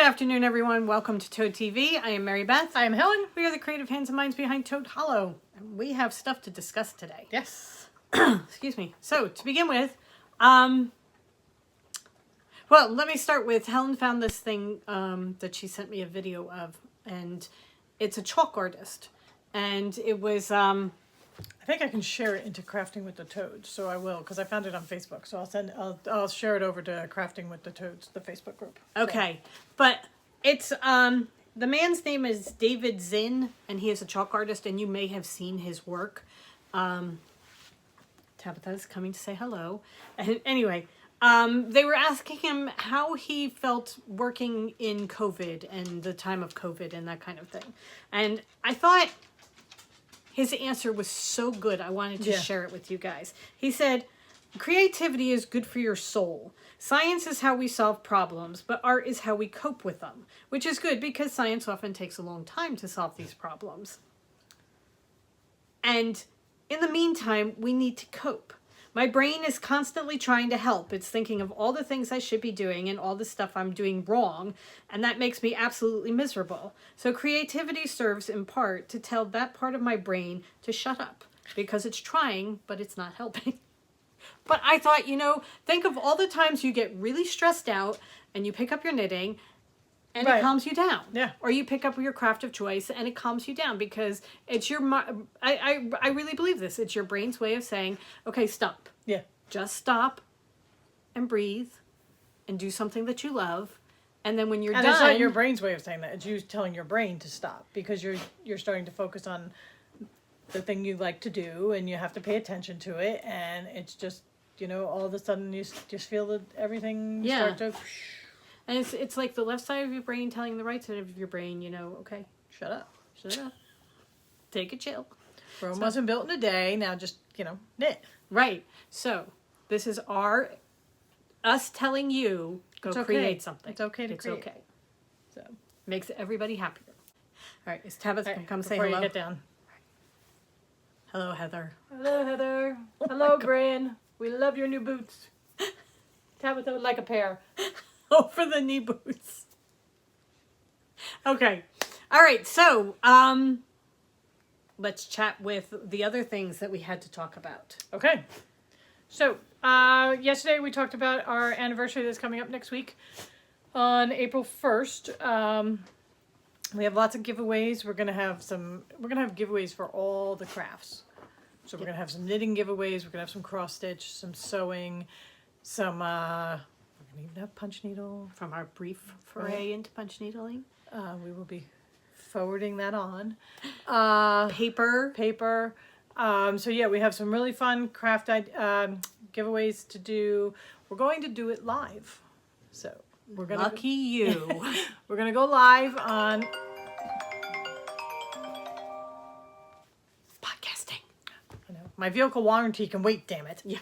afternoon, everyone. Welcome to Toad TV. I am Mary Beth. I am Helen. We are the creative hands and minds behind Toad Hollow. And we have stuff to discuss today. Yes. Excuse me. So, to begin with, well, let me start with Helen found this thing that she sent me a video of. And it's a chalk artist. And it was... I think I can share it into Crafting with the Toads, so I will, because I found it on Facebook. So I'll share it over to Crafting with the Toads, the Facebook group. Okay, but it's the man's name is David Zinn, and he is a chalk artist, and you may have seen his work. Tabitha is coming to say hello. And anyway, they were asking him how he felt working in COVID and the time of COVID and that kind of thing, and I thought his answer was so good, I wanted to share it with you guys. He said, creativity is good for your soul. Science is how we solve problems, but art is how we cope with them. Which is good because science often takes a long time to solve these problems. And in the meantime, we need to cope. My brain is constantly trying to help. It's thinking of all the things I should be doing and all the stuff I'm doing wrong, and that makes me absolutely miserable. So creativity serves in part to tell that part of my brain to shut up, because it's trying, but it's not helping. But I thought, think of all the times you get really stressed out and you pick up your knitting and it calms you down. Yeah. Or you pick up your craft of choice and it calms you down because it's your... I really believe this. It's your brain's way of saying, okay, stop. Yeah. Just stop and breathe and do something that you love. And then when you're done... And it's not your brain's way of saying that. It's you telling your brain to stop because you're starting to focus on the thing you like to do and you have to pay attention to it. And it's just, all of a sudden you just feel that everything start to... And it's like the left side of your brain telling the right side of your brain, okay, shut up. Take a chill. Rome wasn't built in a day. Now just, knit. Right. So this is us telling you, go create something. It's okay to create. It's okay. So makes everybody happier. All right. Is Tabitha come say before hello? You get down. Hello, Heather. Hello, Heather. Hello, Gran. We love your new boots. Tabitha would like a pair. Oh, for the knee boots. Okay. All right. So, let's chat with the other things that we had to talk about. Okay. So, yesterday we talked about our anniversary that's coming up next week on April 1st. We have lots of giveaways. We're going to have giveaways for all the crafts. So we're going to have some knitting giveaways. We're going to have some cross stitch, some sewing, some, we're going to even have punch needle. From our brief foray into punch needling. We will be forwarding that on. Paper. So yeah, we have some really fun craft giveaways to do. We're going to do it live. So we're going Lucky you. We're going to go live on podcasting. I know. My vehicle warranty can wait, damn it. Yeah.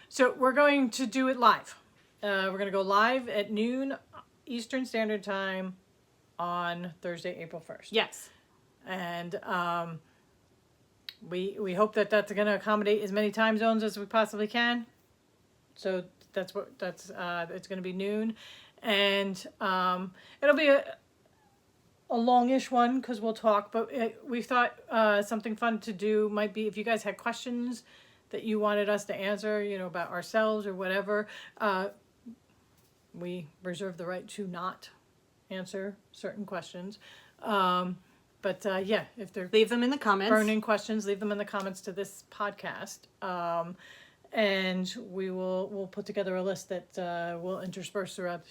So we're going to do it live. We're going to go live at noon Eastern Standard Time on Thursday, April 1st. Yes. And we hope that that's going to accommodate as many time zones as we possibly can. So it's going to be noon. And it'll be a longish one because we'll talk. But we thought something fun to do might be if you guys had questions that you wanted us to answer, about ourselves or whatever. We reserve the right to not answer certain questions. But if they're leave them in the comments. Burning questions, leave them in the comments to this podcast. And we'll put together a list that we'll intersperse throughout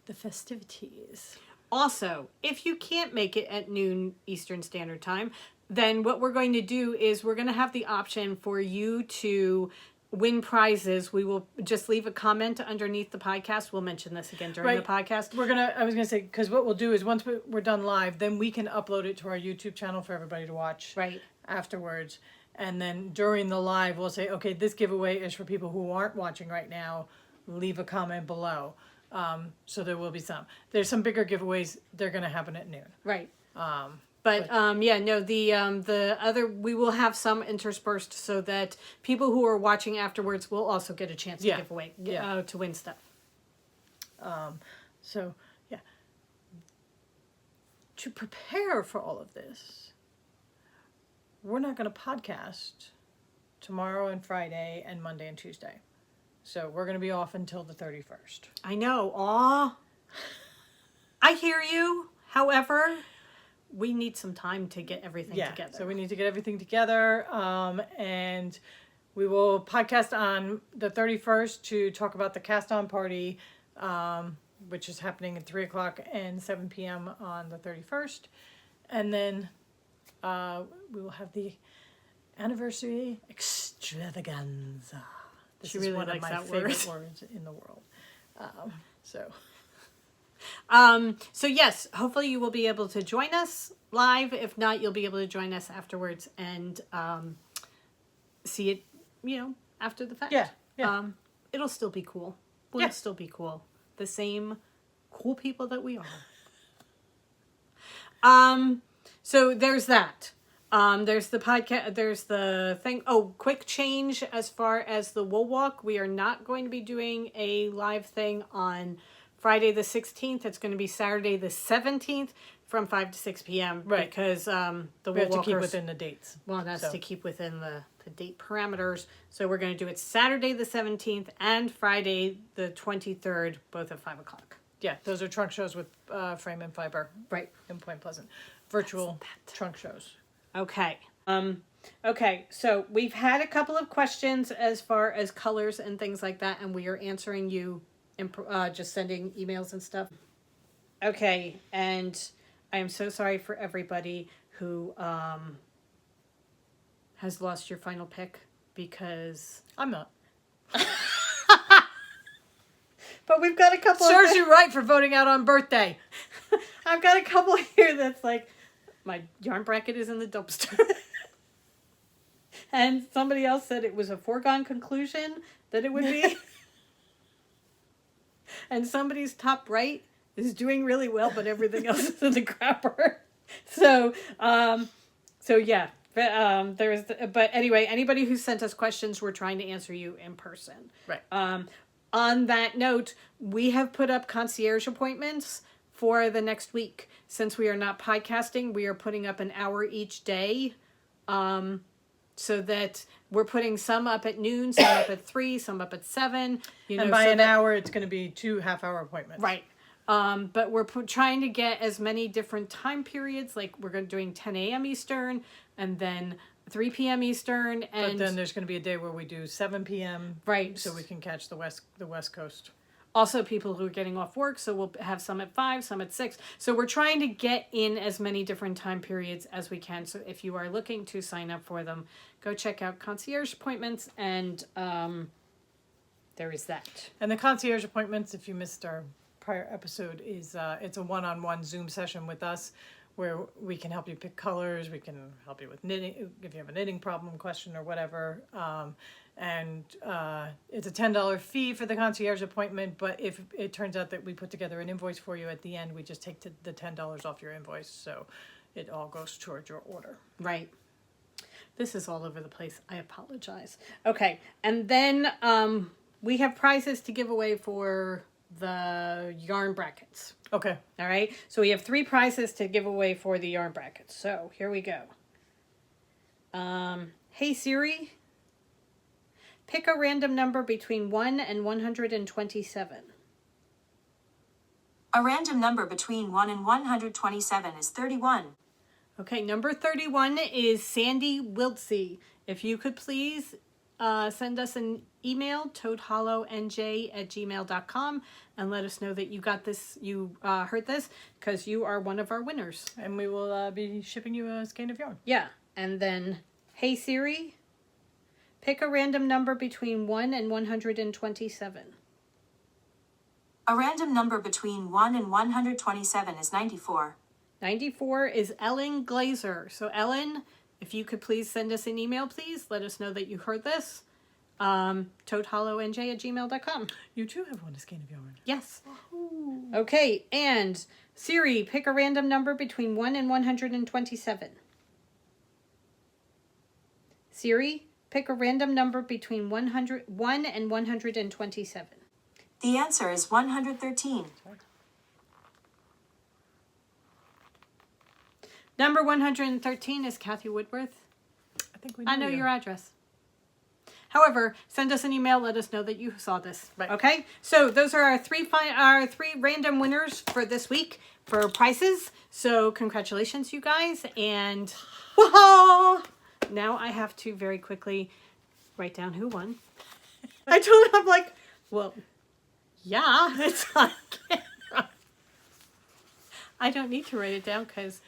the festivities. Also, if you can't make it at noon Eastern Standard Time, then what we're going to do is we're going to have the option for you to win prizes. We will just leave a comment underneath the podcast. We'll mention this again during the podcast. I was going to say, because what we'll do is once we're done live, then we can upload it to our YouTube channel for everybody to watch afterwards. And then during the live, we'll say, okay, this giveaway is for people who aren't watching right now. Leave a comment below. So there will be some. There's some bigger giveaways. They're going to happen at noon. Right. The other, we will have some interspersed so that people who are watching afterwards will also get a chance to give away, to win stuff. So, yeah. To prepare for all of this, we're not going to podcast tomorrow and Friday and Monday and Tuesday. So we're going to be off until the 31st. I know. Aw. I hear you. However, we need some time to get everything together. So we need to get everything together. And we will podcast on the 31st to talk about the cast-on party, which is happening at 3 o'clock and 7 p.m. on the 31st. And then we will have the anniversary extravaganza. This She is really one of likes my that favorite word. words in the world. So yes, hopefully you will be able to join us live. If not, you'll be able to join us afterwards and see it, after the fact. Yeah. It'll still be cool. We'll still be cool. The same cool people that we are. So there's that. There's the podcast, there's the thing. Oh, quick change as far as the Wool Walk. We are not going to be doing a live thing on Friday the 16th. It's going to be Saturday the 17th from 5 to 6 p.m. Right. Because the We Wool have to keep Walkers, within the dates. well, that's so. to keep within the date parameters. So we're going to do it Saturday the 17th and Friday the 23rd, both at 5 o'clock. Yeah, those are trunk shows with Frame and Fiber. Right. In Point Pleasant. Virtual trunk shows. Okay. Okay, so we've had a couple of questions as far as colors and things like that, and we are answering you just sending emails and stuff. Okay, and I am so sorry for everybody who has lost your final pick because... I'm not. But we've got a couple Serves you right for voting out on birthday. I've got a couple here that's like, my yarn bracket is in the dumpster. And somebody else said it was a foregone conclusion that it would be. And somebody's top right is doing really well, but everything else is in the crapper. So yeah. But anyway, anybody who sent us questions, we're trying to answer you in person. Right. On that note, we have put up concierge appointments for the next week. Since we are not podcasting, we are putting up an hour each day. So that we're putting some up at noon, some up at 3, some up at 7. And by an hour, it's going to be 2 half-hour appointments. Right. But we're trying to get as many different time periods. Like we're doing 10 a.m. Eastern and then 3 p.m. Eastern. And But then there's going to be a day where we do 7 p.m. Right. So we can catch the West Coast. Also people who are getting off work, so we'll have some at 5, some at 6. So we're trying to get in as many different time periods as we can. So if you are looking to sign up for them, go check out concierge appointments, and there is that. And the concierge appointments, if you missed our prior episode, is it's a one-on-one Zoom session with us where we can help you pick colors, we can help you with knitting, if you have a knitting problem, question, or whatever. And it's a $10 fee for the concierge appointment, but if it turns out that we put together an invoice for you at the end, we just take the $10 off your invoice, so it all goes towards your order. Right. This is all over the place. I apologize. Okay, and then we have prizes to give away for the yarn brackets. Okay. All right, so we have 3 prizes to give away for the yarn brackets. So here we go. Hey Siri, pick a random number between 1 and 127. A random number between 1 and 127 is 31. Okay, number 31 is Sandy Wiltsey. If you could please send us an email, toadhollowNJ@gmail.com, and let us know that you got this, you heard this, because you are one of our winners. And we will be shipping you a skein of yarn. Yeah, and then, hey Siri, pick a random number between 1 and 127. A random number between 1 and 127 is 94. 94 is Ellen Glazer. So Ellen, if you could please send us an email, please. Let us know that you heard this. toadhollowNJ@gmail.com. You too have won a skein of yarn. Yes. Okay, and Siri, pick a random number between 1 and 127. Siri, pick a random number between 1 and 127. The answer is 113. Number 113 is Kathy Woodworth. I think we I know your address. However, send us an email. Let us know that you saw this. Right. Okay. So those are our three random winners for this week for prizes. So congratulations, you guys. And now I have to very quickly write down who won. I told him, I'm like, well, yeah, it's on camera. I don't need to write it down because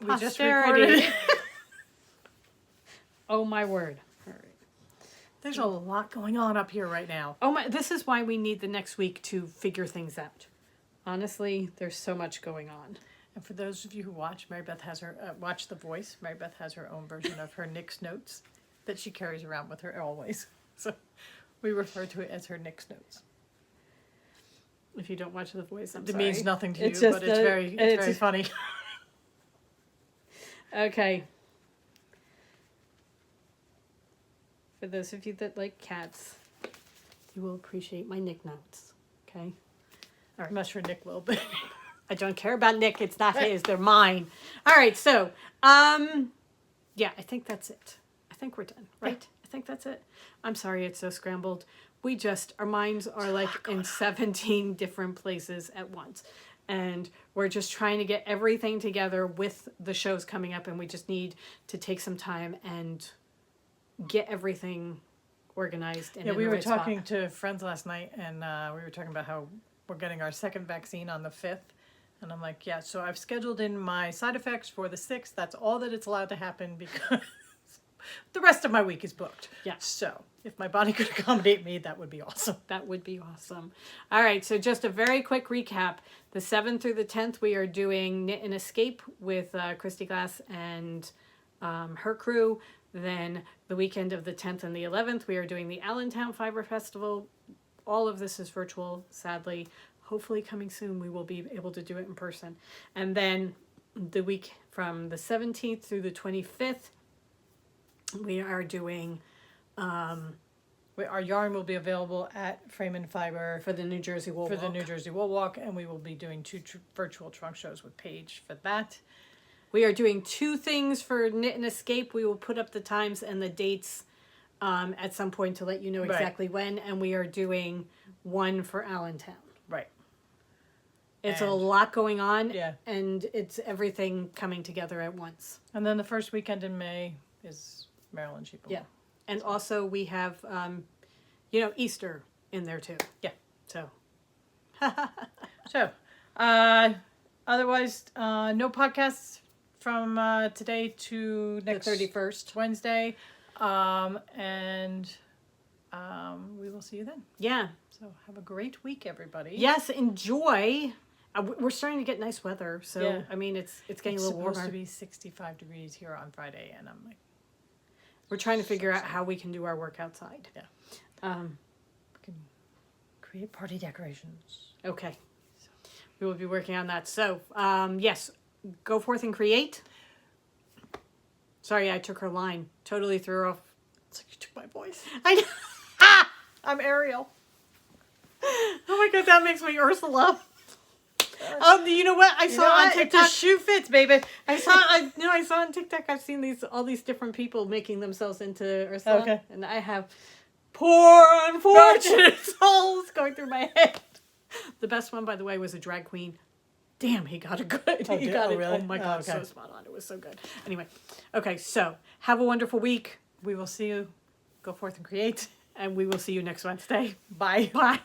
we just recorded it. Oh my word. All right. There's a lot going on up here right now. Oh my, this is why we need the next week to figure things out. Honestly, there's so much going on. And for those of you who watch, Mary Beth has her, watch The Voice. Mary Beth has her own version of her Nick's Notes that she carries around with her always. So we refer to it as her Nick's Notes. If you don't watch The Voice, I'm It sorry. means nothing to It's you, just but it's very funny. Okay. For those of you that like cats, you will appreciate my Nick notes. Okay? I'm not sure Nick will, but I don't care about Nick. It's not his. They're mine. All right. So, yeah, I think that's it. I think we're done, right? I think that's it. I'm sorry it's so scrambled. Our minds are like in 17 different places at once. And we're just trying to get everything together with the shows coming up. And we just need to take some time and get everything organized. And yeah, in we the were right spot. talking to friends last night, and we were talking about how we're getting our second vaccine on the 5th. And I'm like, yeah, so I've scheduled in my side effects for the 6th. That's all that it's allowed to happen because the rest of my week is booked. Yeah. So if my body could accommodate me, that would be awesome. That would be awesome. All right, so just a very quick recap. The 7th through the 10th, we are doing Knit and Escape with Christy Glass and her crew. Then the weekend of the 10th and the 11th, we are doing the Allentown Fiber Festival. All of this is virtual, sadly. Hopefully coming soon, we will be able to do it in person. And then the week from the 17th through the 25th, we are doing... Our yarn will be available at Frame and Fiber for the New Jersey Wool for Walk. the New Jersey Wool Walk, and we will be doing 2 virtual trunk shows with Paige for that. We are doing 2 things for Knit and Escape. We will put up the times and the dates at some point to let you know exactly when. And we are doing 1 for Allentown. Right. It's a lot going on. Yeah. And it's everything coming together at once. And then the first weekend in May is Maryland Sheep. Yeah. And also we have, Easter in there too. Yeah. So. So, otherwise, no podcasts from today to next The 31st. Wednesday. And we will see you then. Yeah. So have a great week, everybody. Yes, enjoy. We're starting to get nice weather. So, Yeah. I mean, it's getting It's a little warmer. supposed to be 65 degrees here on Friday, and I'm like, We're trying to figure out how we can do our work outside. Yeah. Um, we can create party decorations. okay. We will be working on that. So, yes, go forth and create. Sorry, I took her line. Totally threw her off. It's like you took my voice. I know. I'm Ariel. Oh my God, that makes me Ursula. You know what? I saw on If the TikTok. shoe fits, baby. I saw on TikTok. I've seen all these different people making themselves into Ursula. Okay. And I have poor unfortunate souls going through my head. The best one, by the way, was a drag queen. Damn, he got it good. Oh, He did- got oh, it. really? Oh my God, Oh, okay. so spot on. It was so good. Anyway, okay, so have a wonderful week, We will see you. Go forth and create. and we will see you next Wednesday. Bye. Bye.